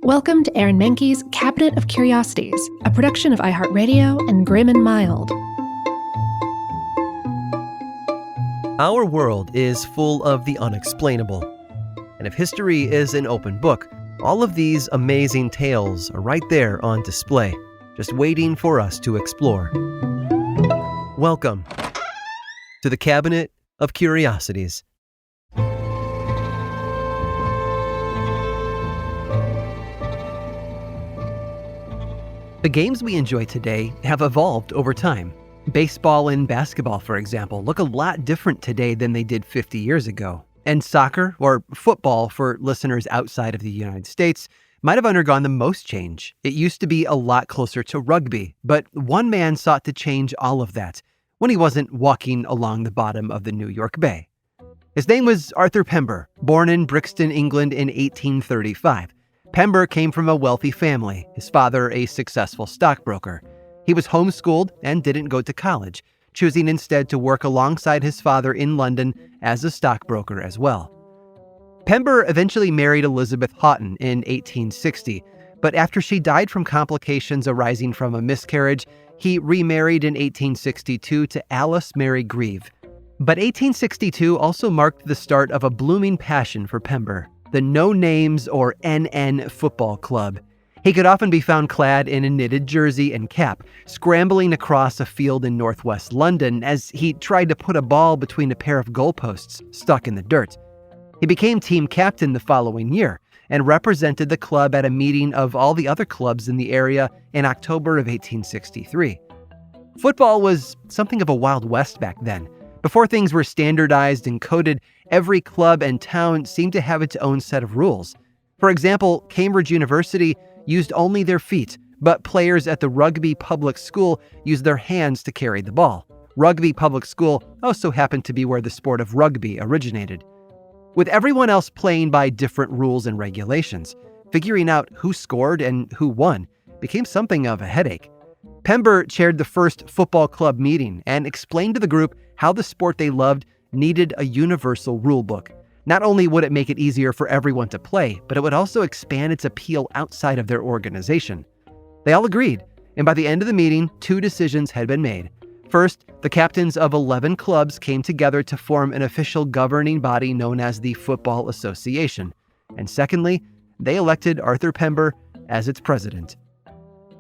Welcome to Aaron Mahnke's Cabinet of Curiosities, a production of iHeartRadio and Grim and Mild. Our world is full of the unexplainable. And if history is an open book, all of these amazing tales are right there on display, just waiting for us to explore. Welcome to the Cabinet of Curiosities. The games we enjoy today have evolved over time. Baseball and basketball, for example, look a lot different today than they did 50 years ago. And soccer, or football for listeners outside of the United States, might have undergone the most change. It used to be a lot closer to rugby, but one man sought to change all of that when he wasn't walking along the bottom of the New York Bay. His name was Arthur Pember, born in Brixton, England in 1835. Pember came from a wealthy family, his father a successful stockbroker. He was homeschooled and didn't go to college, choosing instead to work alongside his father in London as a stockbroker as well. Pember eventually married Elizabeth Houghton in 1860, but after she died from complications arising from a miscarriage, he remarried in 1862 to Alice Mary Grieve. But 1862 also marked the start of a blooming passion for Pember, the No Names or NN Football Club. He could often be found clad in a knitted jersey and cap, scrambling across a field in northwest London as he tried to put a ball between a pair of goalposts stuck in the dirt. He became team captain the following year and represented the club at a meeting of all the other clubs in the area in October of 1863. Football was something of a Wild West back then. Before things were standardized and coded, every club and town seemed to have its own set of rules. For example, Cambridge University used only their feet, but players at the Rugby Public School used their hands to carry the ball. Rugby Public School also happened to be where the sport of rugby originated. With everyone else playing by different rules and regulations, figuring out who scored and who won became something of a headache. Pember chaired the first football club meeting and explained to the group how the sport they loved needed a universal rule book. Not only would it make it easier for everyone to play, but it would also expand its appeal outside of their organization. They all agreed, and by the end of the meeting, 2 decisions had been made. First, the captains of 11 clubs came together to form an official governing body known as the Football Association. And secondly, they elected Arthur Pember as its president.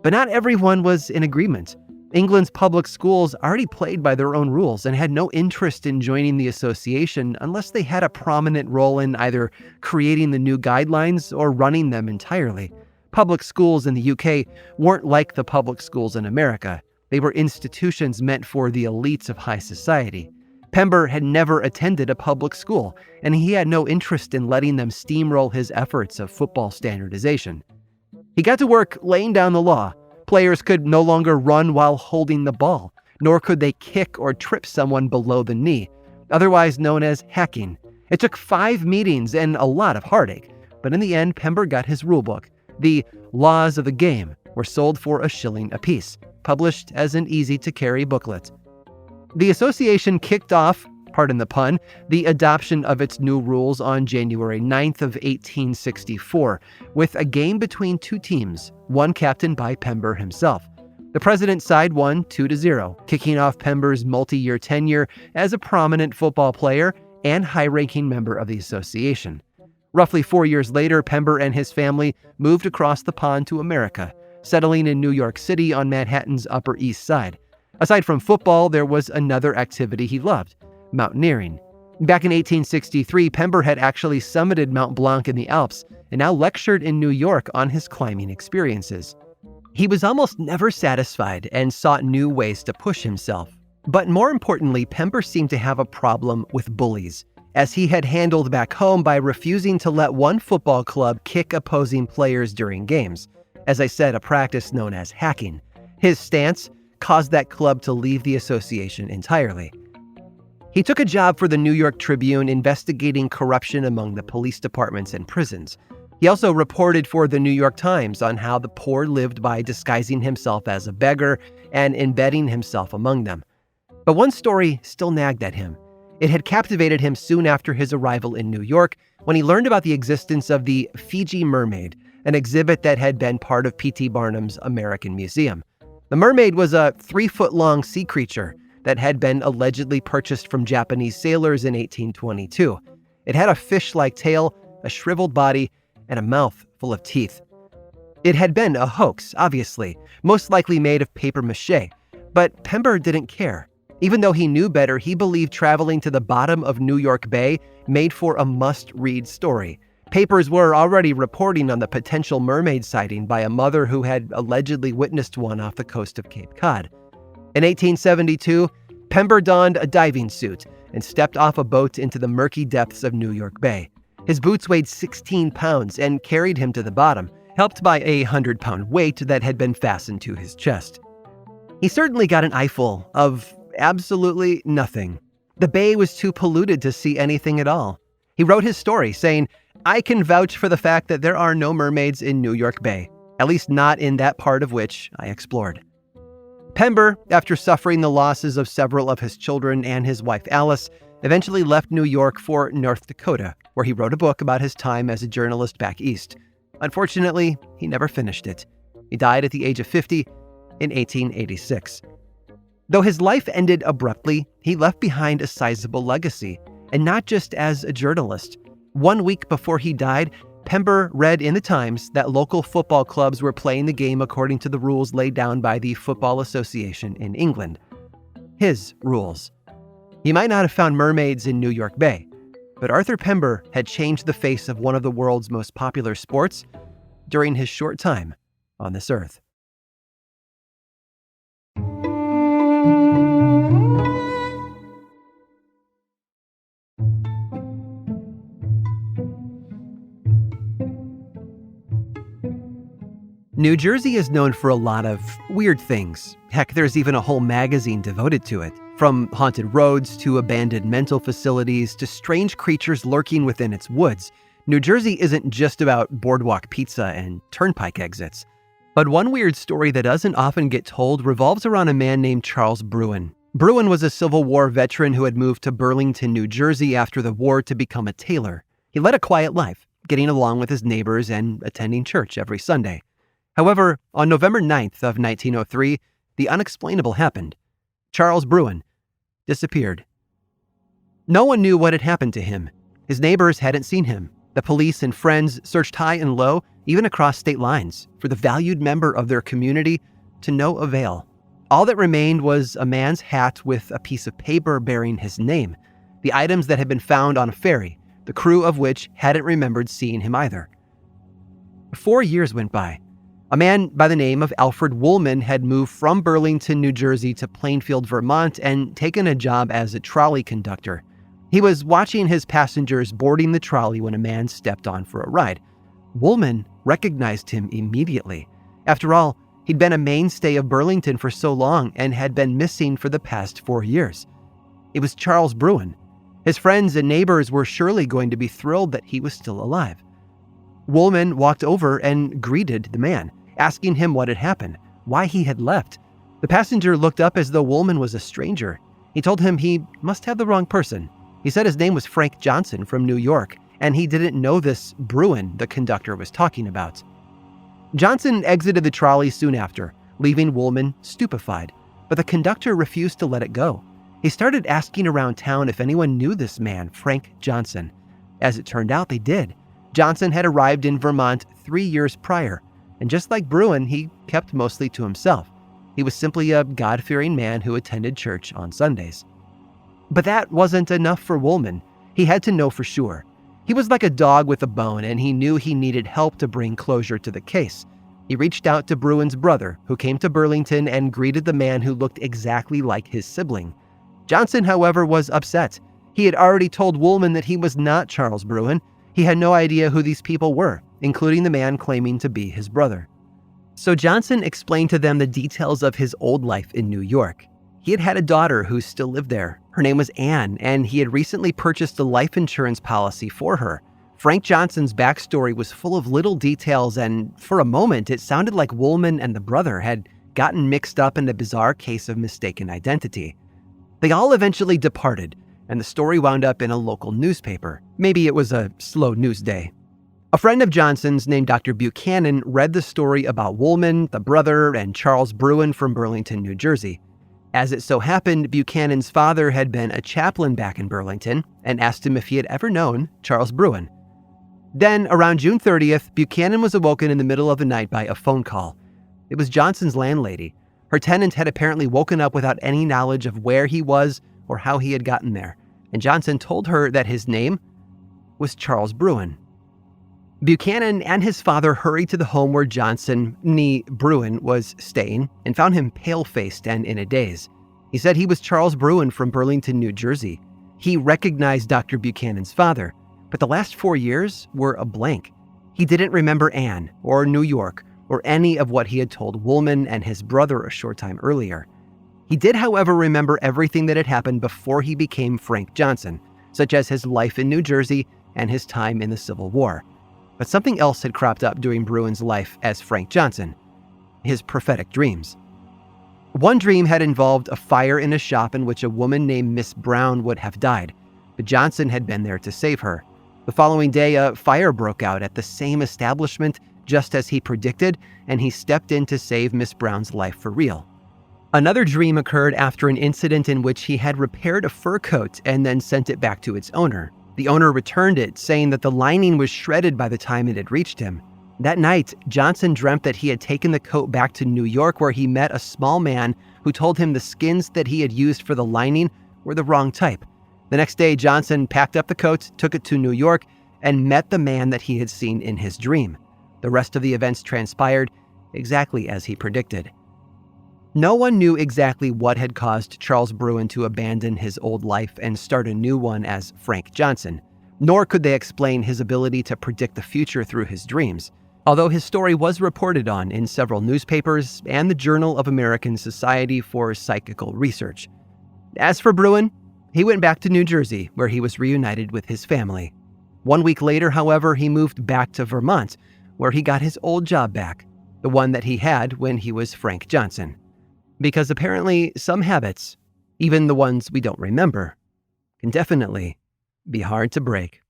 But not everyone was in agreement. England's public schools already played by their own rules and had no interest in joining the association unless they had a prominent role in either creating the new guidelines or running them entirely. Public schools in the UK weren't like the public schools in America. They were institutions meant for the elites of high society. Pember had never attended a public school, and he had no interest in letting them steamroll his efforts of football standardization. He got to work laying down the law. Players could no longer run while holding the ball, nor could they kick or trip someone below the knee, otherwise known as hacking. It took 5 meetings and a lot of heartache, but in the end, Pember got his rulebook. The Laws of the Game were sold for a shilling apiece, published as an easy-to-carry booklet. The association kicked off, pardon the pun, the adoption of its new rules on January 9th of 1864, with a game between 2 teams, one captained by Pember himself. The president's side won 2-0, kicking off Pember's multi-year tenure as a prominent football player and high-ranking member of the association. Roughly 4 years later, Pember and his family moved across the pond to America, settling in New York City on Manhattan's Upper East Side. Aside from football, there was another activity he loved: mountaineering. Back in 1863, Pember had actually summited Mount Blanc in the Alps and now lectured in New York on his climbing experiences. He was almost never satisfied and sought new ways to push himself. But more importantly, Pember seemed to have a problem with bullies, as he had handled back home by refusing to let one football club kick opposing players during games. As I said, a practice known as hacking. His stance caused that club to leave the association entirely. He took a job for the New York Tribune investigating corruption among the police departments and prisons. He also reported for the New York Times on how the poor lived by disguising himself as a beggar and embedding himself among them. But one story still nagged at him. It had captivated him soon after his arrival in New York when he learned about the existence of the Fiji mermaid, an exhibit that had been part of P.T. Barnum's American Museum. The mermaid was a 3-foot-long sea creature that had been allegedly purchased from Japanese sailors in 1822. It had a fish-like tail, a shriveled body, and a mouth full of teeth. It had been a hoax, obviously, most likely made of papier-mâché, but Pember didn't care. Even though he knew better, he believed traveling to the bottom of New York Bay made for a must-read story. Papers were already reporting on the potential mermaid sighting by a mother who had allegedly witnessed one off the coast of Cape Cod. In 1872, Pember donned a diving suit and stepped off a boat into the murky depths of New York Bay. His boots weighed 16 pounds and carried him to the bottom, helped by a 100-pound weight that had been fastened to his chest. He certainly got an eyeful of absolutely nothing. The bay was too polluted to see anything at all. He wrote his story saying, "I can vouch for the fact that there are no mermaids in New York Bay, at least not in that part of which I explored." Pember, after suffering the losses of several of his children and his wife Alice, eventually left New York for North Dakota, where he wrote a book about his time as a journalist back east. Unfortunately, he never finished it. He died at the age of 50 in 1886. Though his life ended abruptly, he left behind a sizable legacy, and not just as a journalist. 1 week before he died, Pember read in the Times that local football clubs were playing the game according to the rules laid down by the Football Association in England. His rules. He might not have found mermaids in New York Bay, but Arthur Pember had changed the face of one of the world's most popular sports during his short time on this earth. New Jersey is known for a lot of weird things. Heck, there's even a whole magazine devoted to it. From haunted roads to abandoned mental facilities to strange creatures lurking within its woods, New Jersey isn't just about boardwalk pizza and turnpike exits. But one weird story that doesn't often get told revolves around a man named Charles Bruin. Bruin was a Civil War veteran who had moved to Burlington, New Jersey after the war to become a tailor. He led a quiet life, getting along with his neighbors and attending church every Sunday. However, on November 9th of 1903, the unexplainable happened. Charles Bruin disappeared. No one knew what had happened to him. His neighbors hadn't seen him. The police and friends searched high and low, even across state lines, for the valued member of their community, to no avail. All that remained was a man's hat with a piece of paper bearing his name, the items that had been found on a ferry, the crew of which hadn't remembered seeing him either. 4 years went by. A man by the name of Alfred Woolman had moved from Burlington, New Jersey to Plainfield, Vermont, and taken a job as a trolley conductor. He was watching his passengers boarding the trolley when a man stepped on for a ride. Woolman recognized him immediately. After all, he'd been a mainstay of Burlington for so long and had been missing for the past 4 years. It was Charles Bruin. His friends and neighbors were surely going to be thrilled that he was still alive. Woolman walked over and greeted the man, asking him what had happened, why he had left. The passenger looked up as though Woolman was a stranger. He told him he must have the wrong person. He said his name was Frank Johnson from New York, and he didn't know this Bruin the conductor was talking about. Johnson exited the trolley soon after, leaving Woolman stupefied, but the conductor refused to let it go. He started asking around town if anyone knew this man, Frank Johnson. As it turned out, they did. Johnson had arrived in Vermont 3 years prior, and just like Bruin, he kept mostly to himself. He was simply a God-fearing man who attended church on Sundays. But that wasn't enough for Woolman. He had to know for sure. He was like a dog with a bone, and he knew he needed help to bring closure to the case. He reached out to Bruin's brother, who came to Burlington and greeted the man who looked exactly like his sibling. Johnson, however, was upset. He had already told Woolman that he was not Charles Bruin. He had no idea who these people were, including the man claiming to be his brother. So Johnson explained to them the details of his old life in New York. He had had a daughter who still lived there. Her name was Anne, and he had recently purchased a life insurance policy for her. Frank Johnson's backstory was full of little details, and for a moment, it sounded like Woolman and the brother had gotten mixed up in a bizarre case of mistaken identity. They all eventually departed, and the story wound up in a local newspaper. Maybe it was a slow news day. A friend of Johnson's named Dr. Buchanan read the story about Woolman, the brother, and Charles Bruin from Burlington, New Jersey. As it so happened, Buchanan's father had been a chaplain back in Burlington and asked him if he had ever known Charles Bruin. Then, around June 30th, Buchanan was awoken in the middle of the night by a phone call. It was Johnson's landlady. Her tenant had apparently woken up without any knowledge of where he was or how he had gotten there, and Johnson told her that his name was Charles Bruin. Buchanan and his father hurried to the home where Johnson, nee Bruin, was staying and found him pale-faced and in a daze. He said he was Charles Bruin from Burlington, New Jersey. He recognized Dr. Buchanan's father, but the last 4 years were a blank. He didn't remember Anne or New York or any of what he had told Woolman and his brother a short time earlier. He did, however, remember everything that had happened before he became Frank Johnson, such as his life in New Jersey and his time in the Civil War. But something else had cropped up during Bruin's life as Frank Johnson: his prophetic dreams. One dream had involved a fire in a shop in which a woman named Miss Brown would have died, but Johnson had been there to save her. The following day, a fire broke out at the same establishment just as he predicted, and he stepped in to save Miss Brown's life for real. Another dream occurred after an incident in which he had repaired a fur coat and then sent it back to its owner. The owner returned it, saying that the lining was shredded by the time it had reached him. That night, Johnson dreamt that he had taken the coat back to New York, where he met a small man who told him the skins that he had used for the lining were the wrong type. The next day, Johnson packed up the coat, took it to New York, and met the man that he had seen in his dream. The rest of the events transpired exactly as he predicted. No one knew exactly what had caused Charles Bruin to abandon his old life and start a new one as Frank Johnson, nor could they explain his ability to predict the future through his dreams, although his story was reported on in several newspapers and the Journal of American Society for Psychical Research. As for Bruin, he went back to New Jersey, where he was reunited with his family. 1 week later, however, he moved back to Vermont, where he got his old job back, the one that he had when he was Frank Johnson. Because apparently some habits, even the ones we don't remember, can definitely be hard to break.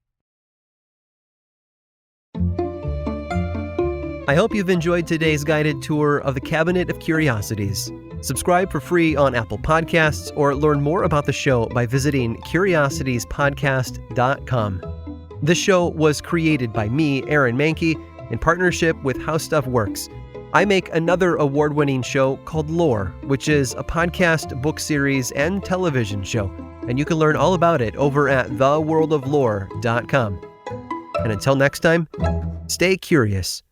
I hope you've enjoyed today's guided tour of the Cabinet of Curiosities. Subscribe for free on Apple Podcasts or learn more about the show by visiting curiositiespodcast.com. This show was created by me, Aaron Mahnke, in partnership with How Stuff Works. I make another award-winning show called Lore, which is a podcast, book series, and television show, and you can learn all about it over at theworldoflore.com. And until next time, stay curious.